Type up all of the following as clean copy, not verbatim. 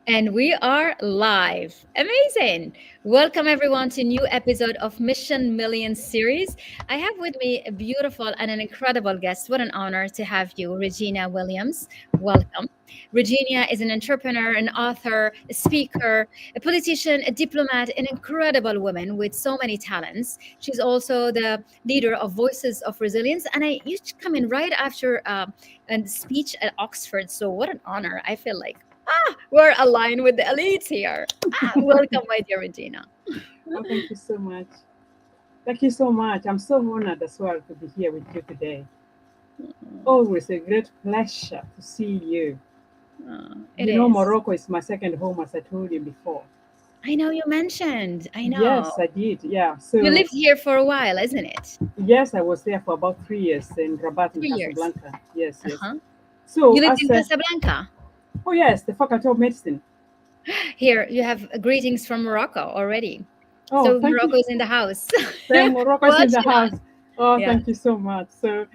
And we are live. Amazing. Welcome everyone to a new episode of Mission Million series. I have with me a beautiful and an incredible guest. What an honor to have you, Regina Williams. Welcome. Regina is an entrepreneur, an author, a speaker, a politician, a diplomat, an incredible woman with so many talents. She's also the leader of Voices of Resilience. And I used to come in right after a speech at Oxford. So what an honor. I feel like we're aligned with the elites here. Welcome, my dear Regina. Oh, thank you so much. Thank you so much. I'm so honored as well to be here with you today. Always a great pleasure to see you. It is. Morocco is my second home, as I told you before. I know you mentioned. I know. Yes, I did. Yeah. You So, lived here for a while, isn't it? yes, I was there for about 3 years in Rabat in 3 years. Casablanca. Yes, yes. Uh-huh. So, You lived in Casablanca. oh, yes, the Faculty of Medicine. Here, you have greetings from Morocco already. Oh, So thank you. Morocco is in the house. Saying Morocco is in the Watching house. us. Oh, Yeah. thank you so much. So,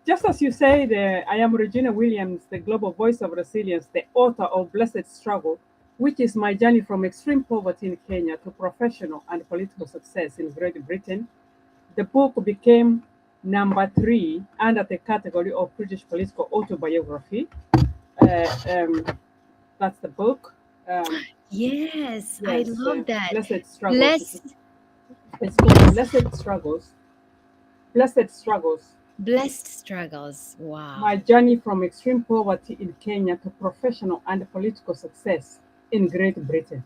just as you said, I am Regina Williams, the global voice of resilience, the author of Blessed Struggle, which is my journey from extreme poverty in Kenya to professional and political success in Great Britain. The book became number 3 under the category of British political autobiography. Uh, um, that's the book. Um, Yes, I yes, love that. Blessed Struggles. Blessed, It's called Blessed Struggles. Blessed Struggles. blessed struggles. My Wow. journey from extreme poverty in Kenya to professional and political success in Great Britain.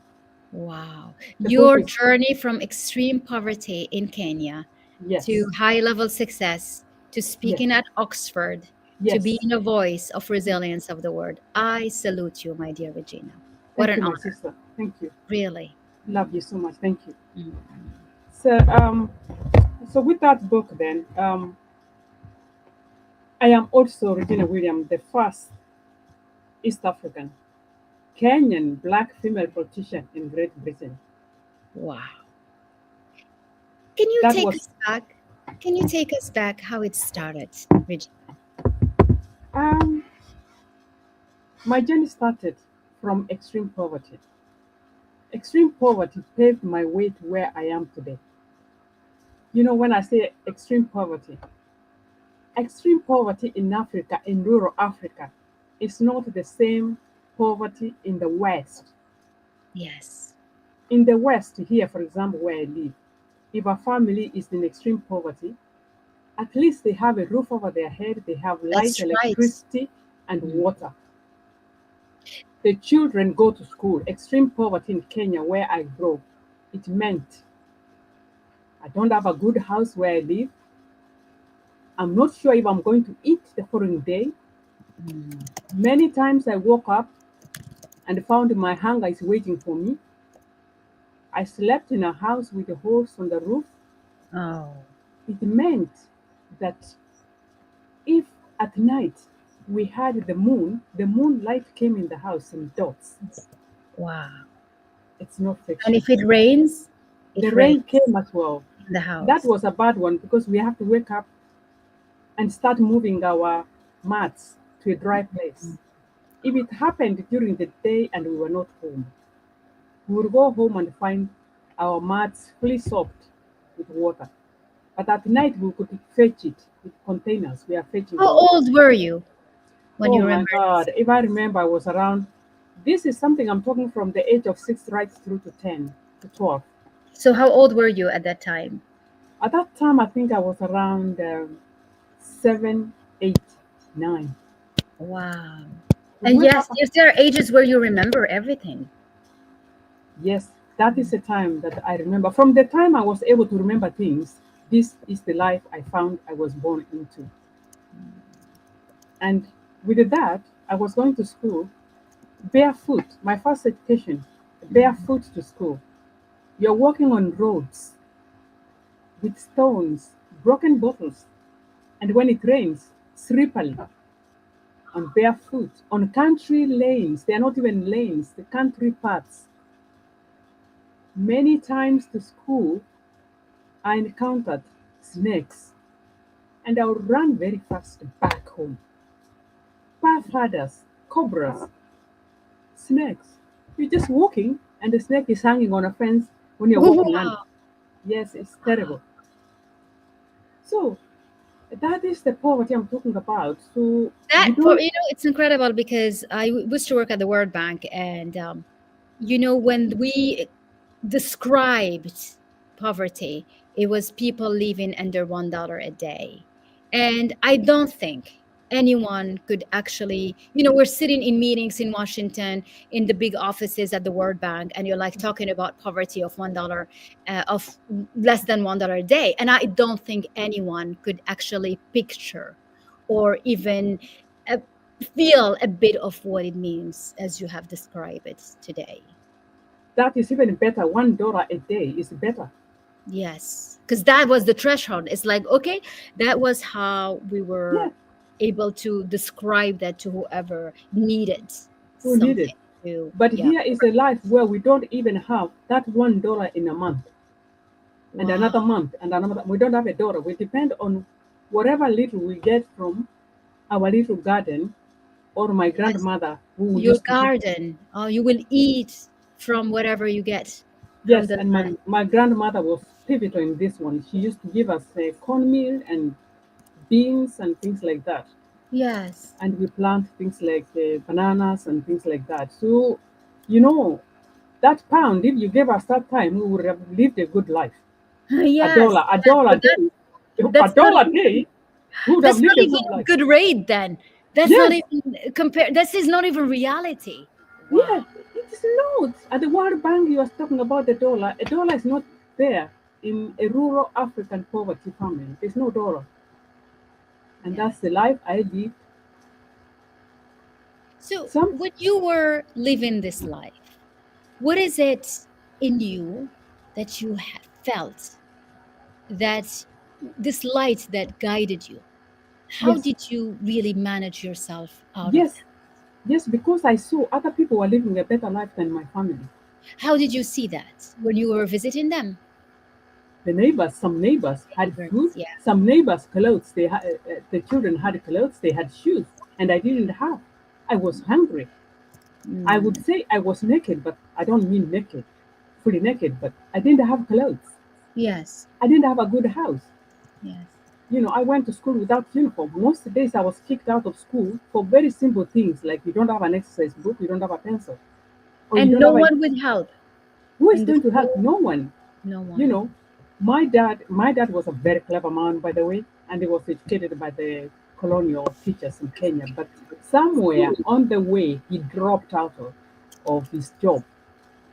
Wow. The book Your is, journey from extreme poverty in Kenya to yes, high level success, to yes, speaking at Oxford, to yes. being a voice of resilience of the world. I salute you, my dear Regina. What Thank an you, my honor, sister. Thank you. really. Love you so much. Thank you. Mm. So, so with that book, then, I am also Regina Williams, the first East African Kenyan black female politician in Great Britain. Wow. Can you That take was us back? Can you take us back how it started, Regina? um, my journey started from extreme poverty. Extreme poverty paved my way to where I am today. When I say extreme poverty in Africa, in rural Africa, is not the same poverty in the West. Yes, In the West, here, for example, where I live, if a family is in extreme poverty, at least they have a roof over their head, they have light, that's right. electricity, and Mm. water. The children go to school. Extreme poverty in Kenya, where I grew, it meant I don't have a good house where I live. I'm not sure if I'm going to eat the following day. Mm. Many times I woke up and found my hunger is waiting for me. I slept in a house with holes on the roof. Oh, It meant that if at night we had the moonlight came in the house in dots. wow. It's not And fiction. if it rains, The it rain rains came as well. in the That house. was a bad one because we have to wake up and start moving our mats to a dry place. If it happened during the day and we were not home, we would go home and find our mats fully soaked with water. But at night we could fetch it with containers. We are fetching How water. old were you when Oh you my remember this? God. If I remember, I was around, this is something I'm talking from the age of 6 right through to 10 to 12. So how old were you at that time? At that time, I think I was around 7, 8, 9. Wow. We And wake yes, up, yes, there are ages where you remember everything. yes, that is the time that I remember. From the time I was able to remember things, this is the life I found I was born into. And with that, I was going to school barefoot, my first education, barefoot to school. You're walking on roads with stones, broken bottles, and when it rains, slippery, on barefoot, on country lanes. They are not even lanes, the country paths. Many times to school, I encountered snakes, and I would run very fast back home. Pathfinders, cobras, snakes. You're just walking, and the snake is hanging on a fence when you're walking under. Wow. Yes, it's terrible. So that is the poverty I'm talking about. So That we for don't. it's incredible because used to work at the World Bank, and when we described poverty, it was people living under $1 a day. And I don't think anyone could actually, we're sitting in meetings in Washington in the big offices at the World Bank, and you're like talking about poverty of $1, of less than $1 a day. And I don't think anyone could actually picture or even uh, feel a bit of what it means as you have described it today. That is even better. $1 a day is better. Yes, because that was the threshold. It's like, okay, that was how we Yeah, were able to describe that to whoever needed who need it? something to, But yeah. here is a life where we don't even have that $1 in a month, and Wow. another month, and another. We don't have a dollar. We depend on whatever little we get from our little garden or my Yes. grandmother who Your used to give. garden. Oh, you will eat from whatever you get from Yes, the and land. my grandmother was pivotal in this one. She used to give us cornmeal and beans and things like that. Yes. And we plant things like bananas and things like that. So, you know, that pound, if you gave us that time, we would have lived a good life. Yes, A yes, dollar a but day, a that's not dollar a day, we would have that's lived not a even good a life. good rate then. That's not Yes, even compare. This is not even reality. yeah, Wow. it is not. At the World Bank, you are talking about the dollar. A dollar is not there in a rural African poverty family. There's no dollar. And Yes. that's the life I live. So Some, when you were living this life, what is it in you that you felt that this light that guided you? How yes, did you really manage yourself out of yes, that? yes, because I saw other people were living a better life than my family. How did you see that when you were visiting them? The neighbors, some neighbors had food, Neighbors, yeah. some neighbors clothes. The children had clothes, they had shoes, and I didn't have. I was hungry. I would Mm, say I was naked, but I don't mean naked, fully naked. But I didn't have clothes. yes, I didn't have a good house. yes. I went to school without uniform. Most days I was kicked out of school for very simple things like you don't have an exercise book, you don't have a pencil, or you And don't no have a. one would help Who is in the going to help? school. No one. No you one. know my dad was a very clever man, by the way, and he was educated by the colonial teachers in Kenya, but somewhere on the way he dropped out of his job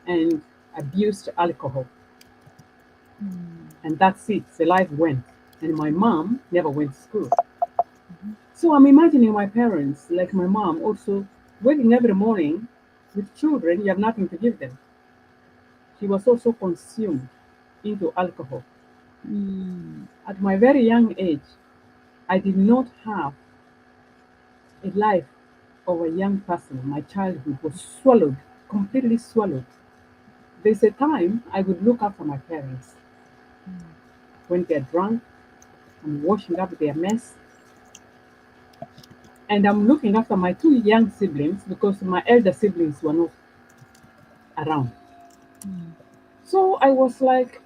and abused alcohol, Mm, and that's it, the life went, and my mom never went to school. mhm. So I'm imagining my parents, like my mom, also waking every morning with children, you have nothing to give them. She was also consumed into alcohol. Mm, At my very young age, I did not have a life of a young person. My childhood was swallowed, completely swallowed. There's a time I would look after my parents. mm. When they're drunk, I'm washing up their mess, and I'm looking after my two young siblings because my elder siblings were not around. Mm. So I was like,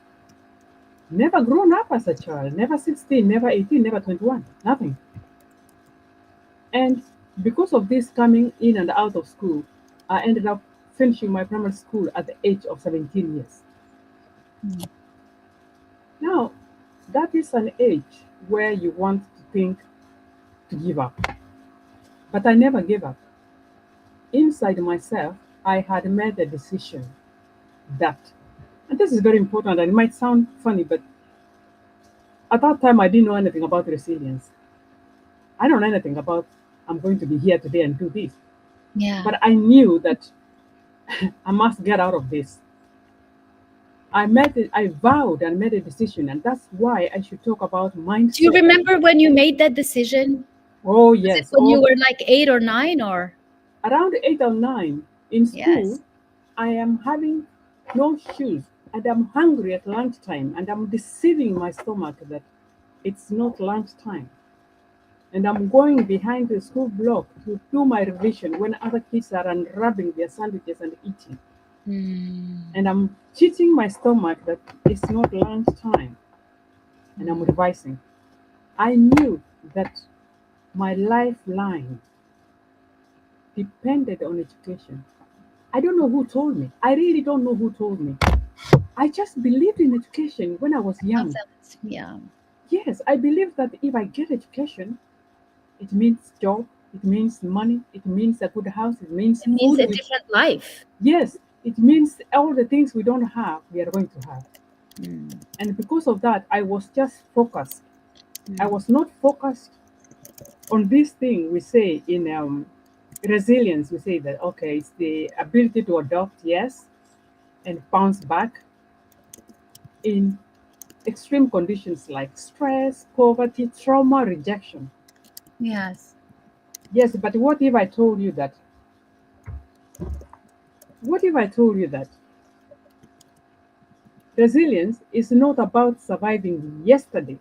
never grown up as a child, never 16, never 18, never 21, nothing. And because of this coming in and out of school, I ended up finishing my primary school at the age of 17 years. Mm. Now, that is an age where you want to think to give up. But I never gave up. Inside myself, I had made a decision that, and this is very important, and it might sound funny, but at that time I didn't know anything about resilience. I don't know anything about I'm going to be here today and do this. Yeah. But I knew that I must get out of this. I vowed and made a decision, and that's why I should talk about Do you mindset. remember when you made that decision? Oh Was it yes, when you were like 8 or 9 or? around 8 or 9 in school, Yes. I am having no shoes and I'm hungry at lunchtime and I'm deceiving my stomach that it's not lunchtime. And I'm going behind the school block to do my revision when other kids are unwrapping their sandwiches and eating. Mm. And I'm cheating my stomach that it's not lunchtime and I'm Mm. revising. I knew that my lifeline depended on education. I don't know who told me. I really don't know who told me. I just believed in education when I was Love young. that. Yeah. Yes, I believe that if I get education, it means job, it means money, it means a good house, it means It means food. a different life. Yes, it means all the things we don't have, we are going to have. Mm. And because of that, I was just focused. I Mm. was not focused on this thing we say in resilience. We say that, okay, it's the ability to adopt, yes, and bounce back in extreme conditions like stress, poverty, trauma, rejection. Yes. Yes, but what if I told you that resilience is not about surviving yesterday,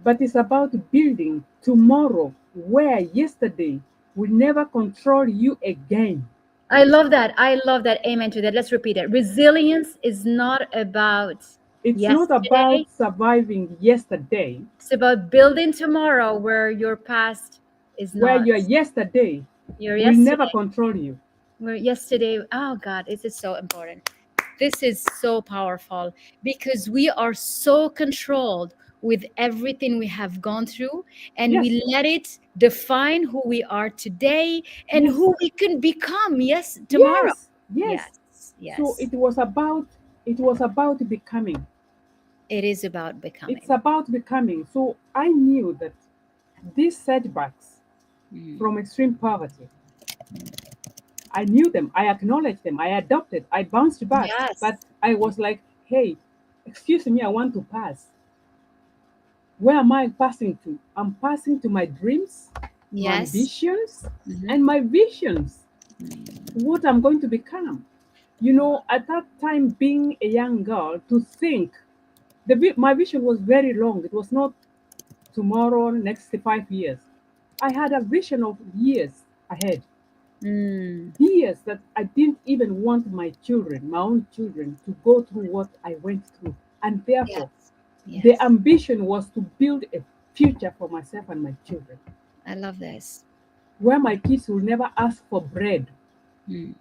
but it's about building tomorrow where yesterday will never control you again. I love that. I love that. Amen to that. Let's repeat it. Resilience is not about It's not yesterday. about surviving yesterday, It's about building tomorrow where your past is where not your yesterday your will never yesterday. control you. Where yesterday, oh God, this is so important. This is so powerful because we are so controlled with everything we have gone through, and Yes, we let it define who we are today and yes, who we can become, yes, tomorrow. yes, yes. Yes, So yes. it was about becoming. It is about It's becoming. about becoming. So I knew that these setbacks Mm. from extreme poverty, I knew them, I acknowledged them, I adopted, I bounced back. But Yes. I was like, hey, excuse me, I want to pass. Where am I passing to? I'm passing to my dreams, my Yes. ambitions, Mhm. and my visions, Mm. what I'm going to become. You know, at that time, being a young girl, to think, my vision was very long. It was not tomorrow, next 5 years. I had a vision of years ahead, Mm. years that I didn't even want my children, my own children, to go through what I went through. And therefore, Yes. the Yes. ambition was to build a future for myself and my children, I love this. where my kids will never ask for bread. Mm.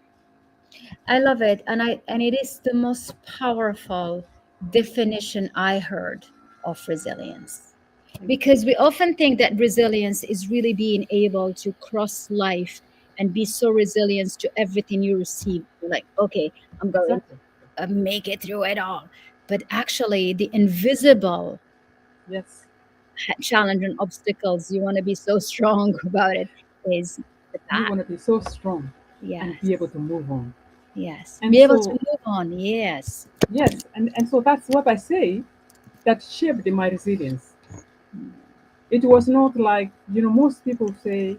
I love it, and it is the most powerful definition I heard of resilience. Thank you. Because we often think that resilience is really being able to cross life and be so resilient to everything you receive. You're like, okay, I'm going Exactly. to make it through it all. But actually, the invisible Yes. challenge and obstacles you want to be so strong about it is the You path. want to be so strong and be able Yes, to move on. yes. And Be able to so, move on. Yes. yes, and so that's what I say that shaped my resilience. It was not like, most people say,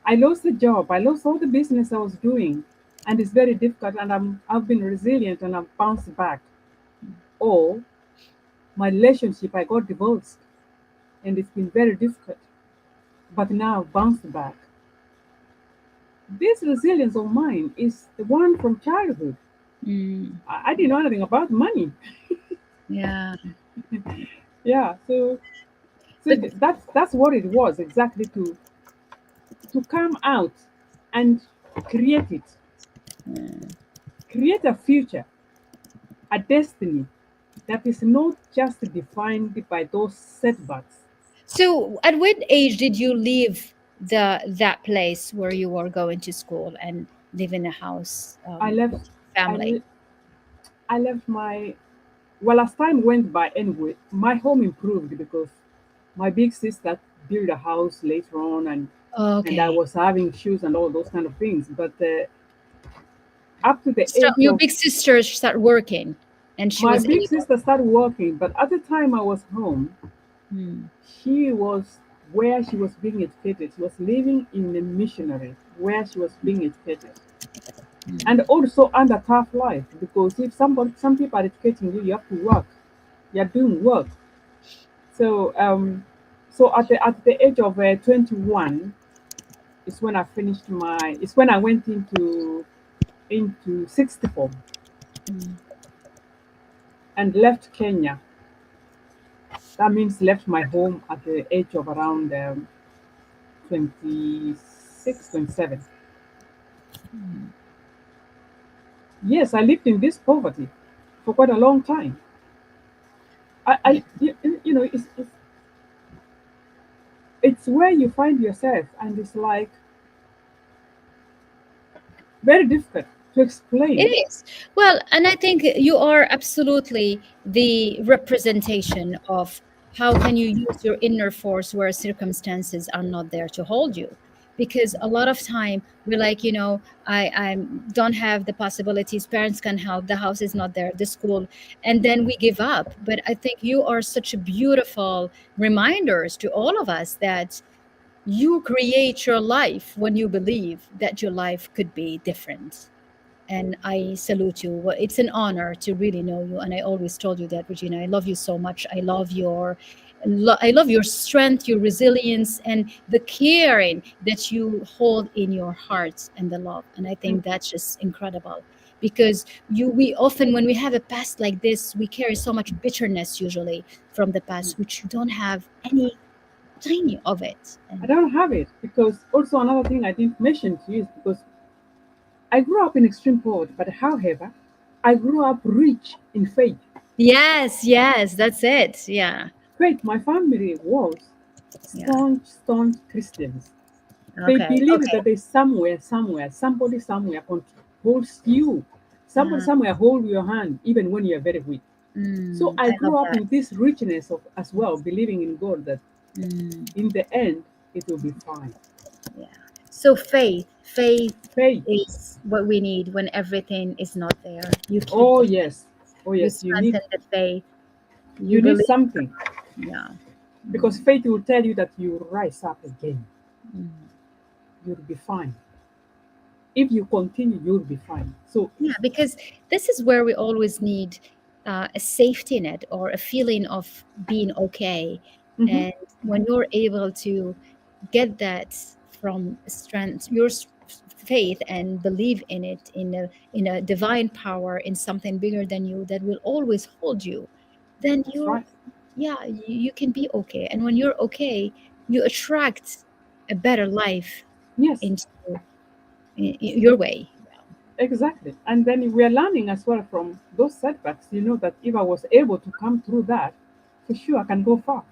I lost the job, I lost all the business I was doing, and it's very difficult, and I've been resilient and I've bounced back. Or my relationship, I got divorced, and it's been very difficult, but now I've bounced back. This resilience of mine is the one from childhood. Mm, I didn't know anything about money. yeah. Yeah, so But that's what it was exactly, to come out and create it, mm. create a future, a destiny that is not just defined by those setbacks. So, at what age did you leave that place where you were going to school and live in a house I with left, your I, family? le- I left my, well, as time went by anyway, my home improved because my big sister built a house later on, and I Okay. was having shoes and all those kind of things. But up to the So age your of big sister started working, and she my was big able. sister started working, but at the time I was home, Hmm. she was where she was being educated. She was living in a missionary where she was being educated. And Hmm. also under tough life, because if some people are educating you, you have to work. You're doing work. So at the age of 21 is when I finished my. It's when I went into into 60 form Mm. and left Kenya. That means left my home at the age of around 26, 27. Mm. Yes, I lived in this poverty for quite a long time. Yeah. You know, it's where you find yourself, and it's like very difficult to It explain. is. Well, and I think you are absolutely the representation of how can you use your inner force where circumstances are not there to hold you. Because a lot of time we're like, I don't have the possibilities, parents can help, the house is not there, the school, and then we give up. But I think you are such a beautiful reminders to all of us that you create your life when you believe that your life could be different. And I salute you. It's an honor to really know you. And I always told you that, Regina. I love you so much. I love your strength, your resilience, and the caring that you hold in your heart and the love. And I think Thank you. that's just incredible because we often, when we have a past like this, we carry so much bitterness usually from the past, which you don't have any tiny of it. I And don't have it because also another thing I didn't mention to you is because I grew up in extreme poverty, but however, I grew up rich in faith. yes, yes, that's it. Yeah, Faith, my family was yeah. staunch Christians. They Okay, believe okay. that there's somewhere, somebody somewhere holds you. Somebody Yeah. somewhere hold your hand, even when you're very weak. So I I love grew up that. in this richness of as well, believing in God that Mm, in the end it will be fine. yeah. So faith Faith. is what we need when everything is not there. You keep Oh the yes. Oh you yes. strengthen the faith. You You need believe. something Yeah. because Mm, faith will tell you that you rise up again. mm. You'll be fine. If you continue, you'll be fine. So Yeah, because this is where we always need a safety net or a feeling of being okay. mhm, And when you're able to get that from strength, your faith and believe in it, in a divine power, in something bigger than you that will always hold you, then that's you're, right. yeah, you can be okay. And when you're okay, you attract a better life Yes, into your way. exactly. And then we are learning as well from those setbacks. You know that if I was able to come through that, for sure I can go far.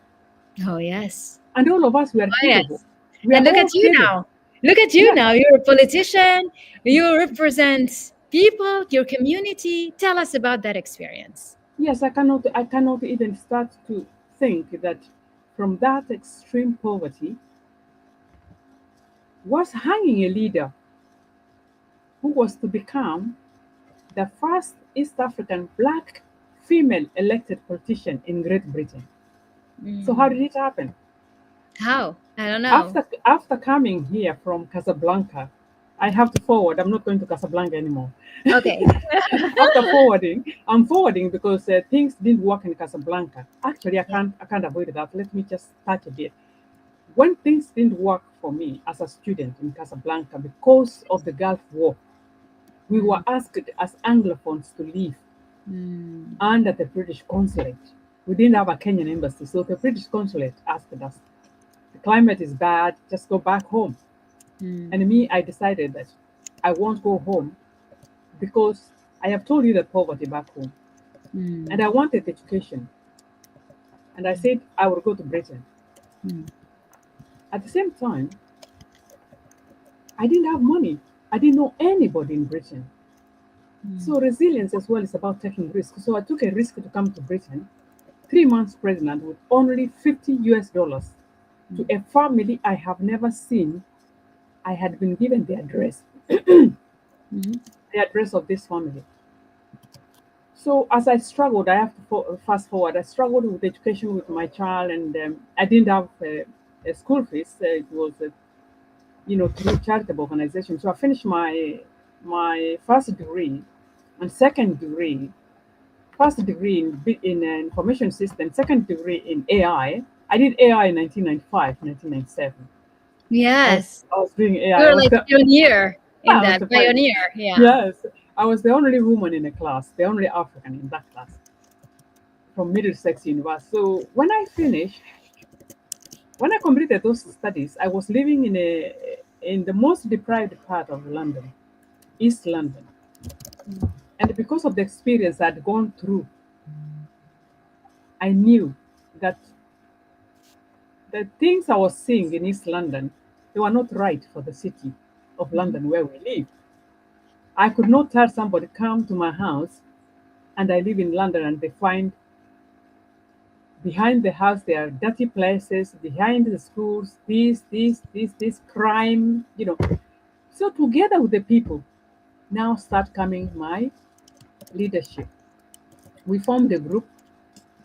Oh, yes. And all of us, we are Oh, capable. yes. We are And look all at you capable. now. Look at you Yes, now. You're a politician. You represent people, your community. Tell us about that experience. yes. I cannot even start to think that from that extreme poverty was hanging a leader who was to become the first East African black female elected politician in Great Britain. So how Mm. did it happen? How? I don't know. After coming here from Casablanca, I have to forward. I'm not going to Casablanca anymore. Okay. After forwarding, I'm forwarding because things didn't work in Casablanca. Actually, I Yeah. can't avoid that. Let me just touch a bit. When things didn't work for me as a student in Casablanca because of the Gulf War, we were Mm. asked as Anglophones to leave Mm. under the British consulate. We didn't have a Kenyan embassy, so the British consulate asked us, the climate is bad, just go back home. Mm. And me, I decided that I won't go home because I have told you the poverty back home. And Mm. I wanted education. And I said I would go to Britain. Mm. At the same time, I didn't have money. I didn't know anybody in Britain. Mm. So resilience as well is about taking risks. So I took a risk to come to Britain, 3 months pregnant with only 50 US dollars to Mm. a family I have never seen. I had been given Mm. the address of this family. So as I struggled, I have to fast forward. I struggled with education with my child, and I didn't have a school fees. It was, through charitable organization. So I finished my first degree and second degree. First degree in information system, second degree in AI. I did AI in 1995, 1997. I was Yes. I was doing AI. You're like pioneer. in I was that the pioneer. Yeah. yes, I was the only woman in the class, the only African in that class from Middlesex University. So when I completed those studies, I was living in the most deprived part of London, East London. And because of the experience I'd gone through, I knew that the things I was seeing in East London, they were not right for the city of Mhm. London where we live. I could not tell somebody come to my house and I live in London and they find behind the house there are dirty places, behind the schools, this crime, So together with the people, now start coming my leadership. We formed a group,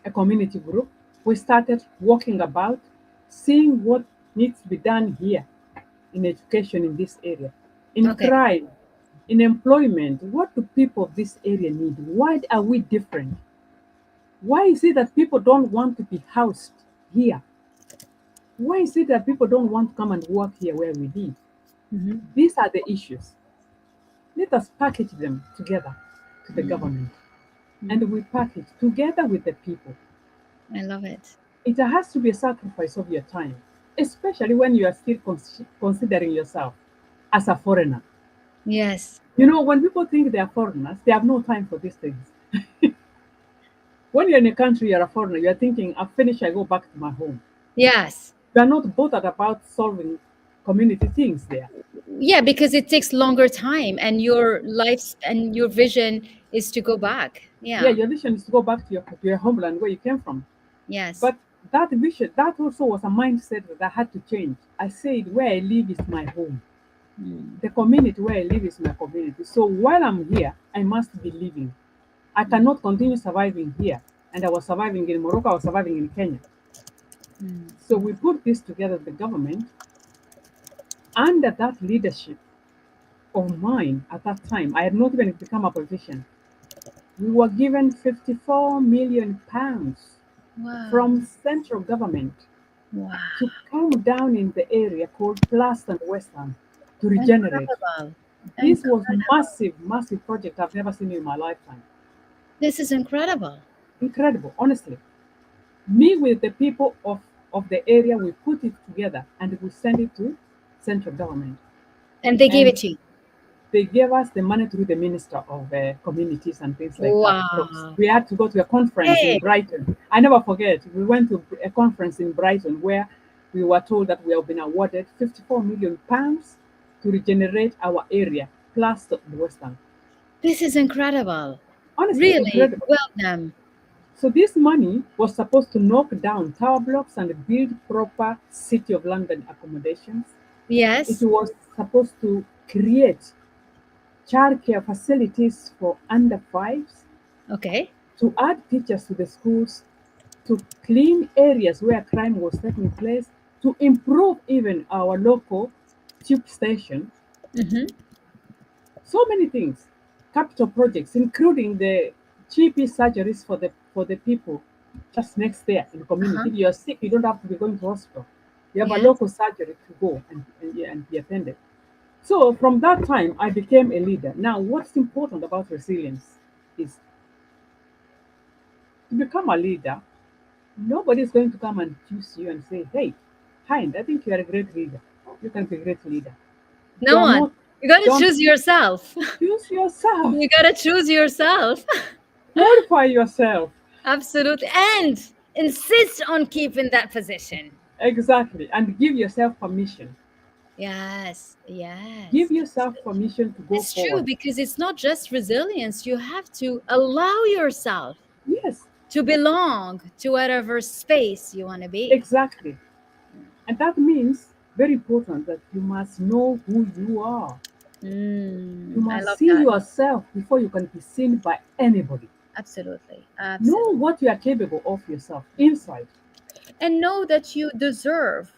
a community group. We started walking about, seeing what needs to be done here in education in this area, in Okay. crime, in employment. What do people of this area need? Why are we different? Why is it that people don't want to be housed here? Why is it that people don't want to come and work here where we live? Hmm. These are the issues. Let us package them together to the Mm. government. And Mm. we package together with the people. I love it. It has to be a sacrifice of your time, especially when you are still considering yourself as a foreigner. Yes. When people think they are foreigners, they have no time for these things. When you're in a country, you're a foreigner, you're thinking, I've finished, I go back to my home. Yes. You're not bothered about solving community things there. Yeah, because it takes longer time and your life and your vision is to go back. Yeah, Yeah. your vision is to go back to your homeland where you came from. Yes. But that vision, that also was a mindset that I had to change. I said, where I live is my home. Mm. The community where I live is my community. So while I'm here, I must be living. I cannot continue surviving here. And I was surviving in Morocco, I was surviving in Kenya. Mm. So we put this together, the government, under that leadership of mine at that time. I had not even become a politician. We were given £54 million Wow. from central government Wow. to come down in the area called Plus and Western to regenerate. Incredible. This was Incredible. massive, massive project I've never seen in my lifetime. This is incredible. Incredible, honestly. Me with the people of the area, we put it together and we send it to central government. And they gave it And to you. they gave us the money through the Minister of Communities and things like that. Because Wow. we had to go to a conference in Hey. Brighton. I never forget, we went to a conference in Brighton where we were told that we have been awarded £54 million to regenerate our area, plus the Western. This is incredible. Honestly, Really incredible. well done. So this money was supposed to knock down tower blocks and build proper City of London accommodations. It Yes. was supposed to create childcare facilities for under fives, Okay. to add teachers to the schools, to clean areas where crime was taking place, to improve even our local tube station. Mm-hmm. So many things, capital projects, including the GP surgeries for the people just next there in the community. Uh-huh. If you're sick, you don't have to be going to hospital. You have a Yes. local surgery to go and be attended. So from that time, I became a leader. Now, what's important about resilience is to become a leader, nobody's going to come and choose you and say, hey, Hind, I think you are a great leader. You can be a great leader. No You're one. not, You gotta don't choose yourself. choose yourself. You gotta choose yourself. Qualify yourself. Absolutely. And insist on keeping that position. Exactly. And give yourself permission. Yes. Yes. Give yourself permission to go It's true forward. because it's not just resilience. You have to allow yourself Yes, to belong to whatever space you want to be. exactly. And that means, very important, that you must know who you are. You I must love see that. yourself before you can be seen by anybody. Absolutely. Know Absolutely. what you are capable of yourself inside. And know that you deserve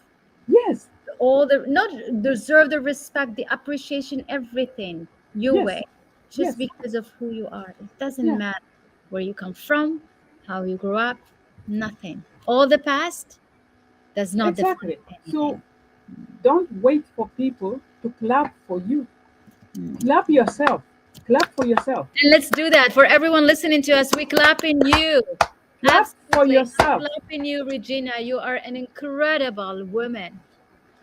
Yes, all the, not deserve the respect, the appreciation, everything you yes, weigh just yes, because of who you are. It doesn't yeah, matter where you come from, how you grew up, nothing. All the past does not define exactly. So anything. don't wait for people to clap for you. Mm. Clap yourself. Clap for yourself. And let's do that for everyone listening to us. We clapping you. Clap for Absolutely. yourself. Clapping you, Regina. You are an incredible woman.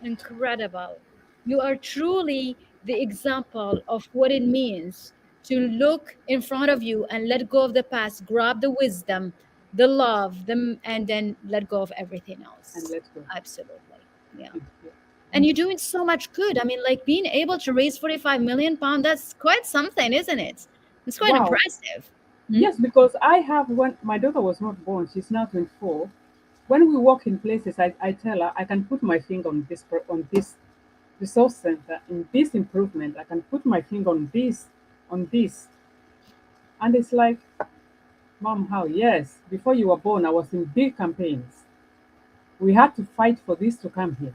Incredible. You are truly the example of what it means to look in front of you and let go of the past, grab the wisdom, the love, and then let go of everything And else. let's go. Absolutely. Yeah. Thank you. And you're doing so much good. I mean, like being able to raise 45 million pounds, that's quite something, isn't it? It's quite Wow. impressive. Hmm? Yes, because I have when my daughter was not born, she's now 24. When we walk in places, I tell her I can put my finger on this resource center, in this improvement. I can put my finger on this. And it's like, Mom, how? Yes, before you were born, I was in big campaigns. We had to fight for this to come here.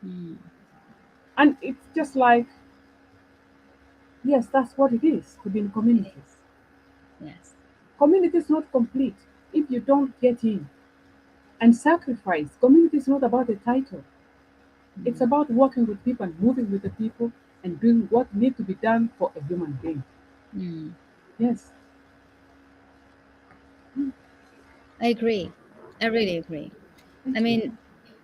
Mm. And it's just like, yes, that's what it is to be in It communities. is. Yes. Community is not complete if you don't get in and sacrifice. Community is not about a title. It's Mm. about working with people and moving with the people and doing what needs to be done for a human being. Mm. Yes. I agree. I really agree. I Thank you. mean,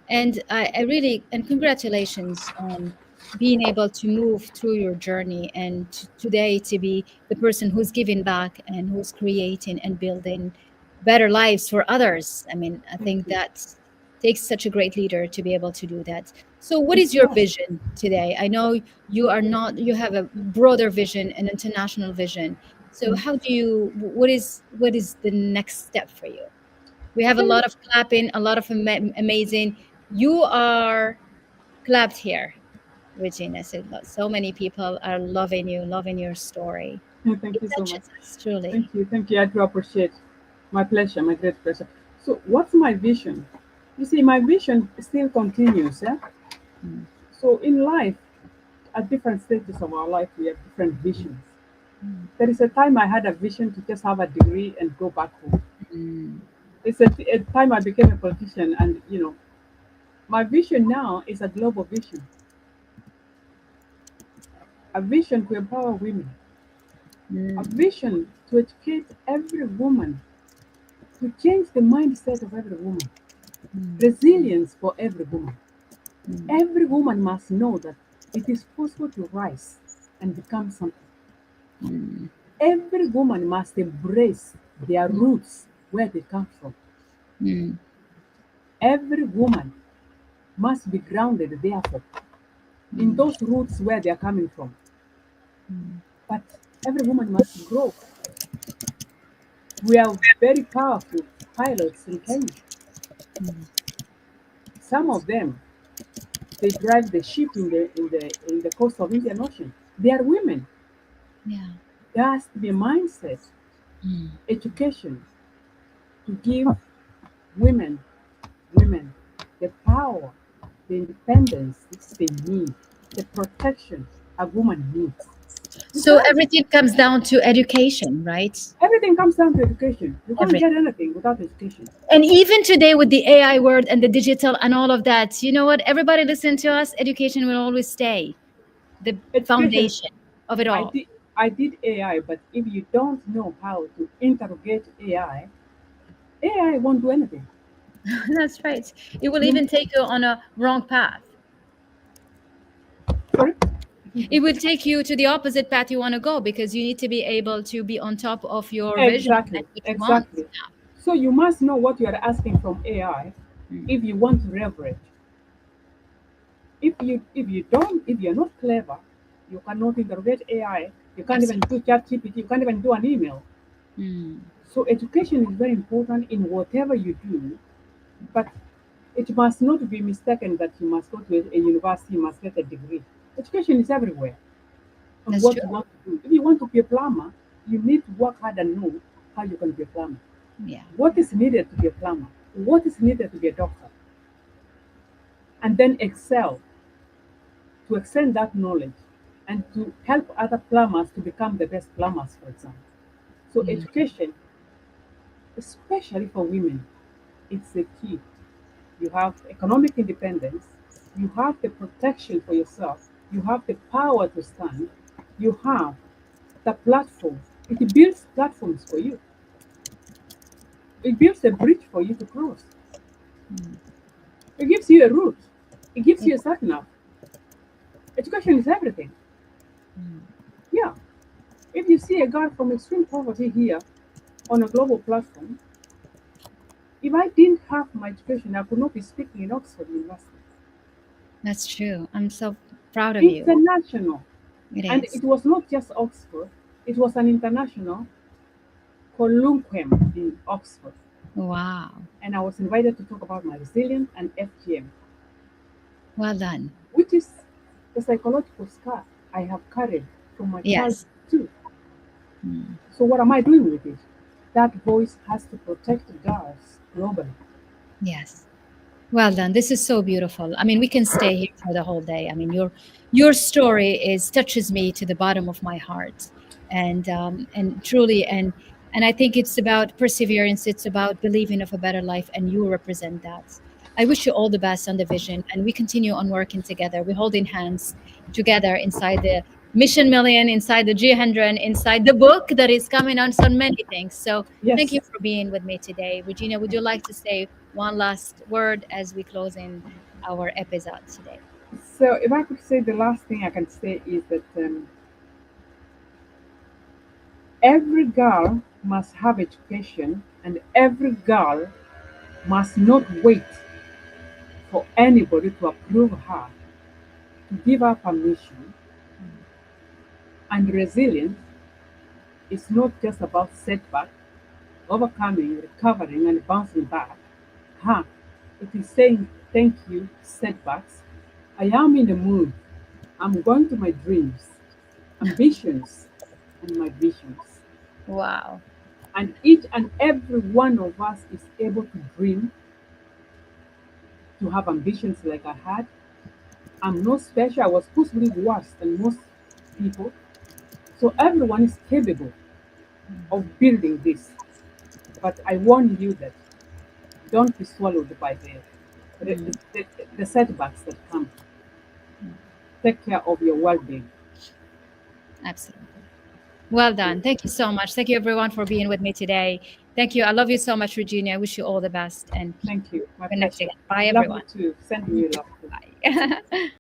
and I really, and congratulations on being able to move through your journey and today to be the person who's giving back and who's creating and building better lives for others. I mean, I Thank think you. that takes such a great leader to be able to do that. So what It is your does. vision today? I know you are not, you have a broader vision, an international vision. So Mm. how do you, what is the next step for you? We I have a think lot of clapping, a lot of amazing. You are clapped here, Regina. So many people are loving you, loving your story. thank It you so much. touches us truly. Thank you. Thank you. I do appreciate. My pleasure. My great pleasure. So, what's my vision? You see, my vision still continues. Yeah. Mm, So, in life, at different stages of our life, we have different visions. mm, There is a time I had a vision to just have a degree and go back home. mm, It's a time I became a politician, and my vision now is a global vision, a vision to empower women, a mm, vision to educate every woman, to change the mindset of every woman, mm, resilience for every woman. mm, Every woman must know that it is possible to rise and become something. mm, Every woman must embrace their mm, roots where they come from. mm, Every woman must be grounded, therefore, in mm, those roots where they are coming from. mm, But every woman must grow. We are very powerful pilots in Kenya. mm. Some of them, they drive the ship in the coast of Indian Ocean. They are women. Yeah. There has to be a mindset, Mm, education to give women women the power, the independence they need, the protection a woman needs. You So can't. everything comes down to education, right? Everything comes down to education. You can't get Everything. anything without education. And even today with the AI world and the digital and all of that, you know what? Everybody listen to us. Education will always stay the Education. foundation of it I all. did. I did AI, but if you don't know how to interrogate AI won't do anything. That's right. It will You even take you on a wrong path. sorry? It will take you to the opposite path you want to go because you need to be able to be on top of your vision and Exactly, what you want. exactly. So you must know what you are asking from AI Mm. if you want to leverage. If you're not clever, you cannot interrogate AI. You can't even Absolutely. do chat GPT. You can't even do an email. Mm. So education is very important in whatever you do, but it must not be mistaken that you must go to a university, you must get a degree. Education is everywhere on That's what true. you want to do. If you want to be a plumber, you need to work hard and know how you can be a plumber. Yeah. What is needed to be a plumber? What is needed to be a doctor? And then excel to extend that knowledge and to help other plumbers to become the best plumbers, for example. So Mm. education, especially for women, it's the key. You have economic independence, you have the protection for yourself, you have the power to stand, you have the platform. It builds platforms for you. It builds a bridge for you to cross. Mm. It gives you a route. It gives Yeah. you a sat-nav. Education is everything. Mm. Yeah. If you see a girl from extreme poverty here on a global platform, if I didn't have my education, I could not be speaking in Oxford University. That's true. I'm so proud of you. International. It And is. it was not just Oxford, it was an international colloquium in Oxford. Wow. And I was invited to talk about my resilience and FGM, Well done. which is the psychological scar I have carried from my childhood Yes. too. Mm. So what am I doing with it? That voice has to protect girls globally. Yes. Well done. This is so beautiful. I mean, we can stay here for the whole day. I mean, your story is touches me to the bottom of my heart, and truly, and I think it's about perseverance. It's about believing of a better life, and you represent that. I wish you all the best on the vision, and we continue on working together. We're holding hands together inside the Mission Million, inside the G100, inside the book that is coming on so many things. So thank Yes. you for being with me today. Regina, would you like to say one last word as we close in our episode today? So if I could say the last thing I can say is that every girl must have education, and every girl must not wait for anybody to approve her, to give her permission. Mm. And resilience is not just about setback, overcoming, recovering, and bouncing back. Ha! It is saying thank you, setbacks. I am in the mood. I'm going to my dreams, ambitions, and my visions. Wow. And each and every one of us is able to dream, to have ambitions like I had. I'm not special. I was possibly worse than most people. So everyone is capable Mm. of building this. But I warn you that don't be swallowed by the, Mm. the, the setbacks that come. Mm. Take care of your well-being. Absolutely. Well done. Thank you so much. Thank you, everyone, for being with me today. Thank you. I love you so much, Regina. I wish you all the best and Thank you. My connect pleasure. again. Bye, Love you everyone. too. Sending You you too. love too. Bye.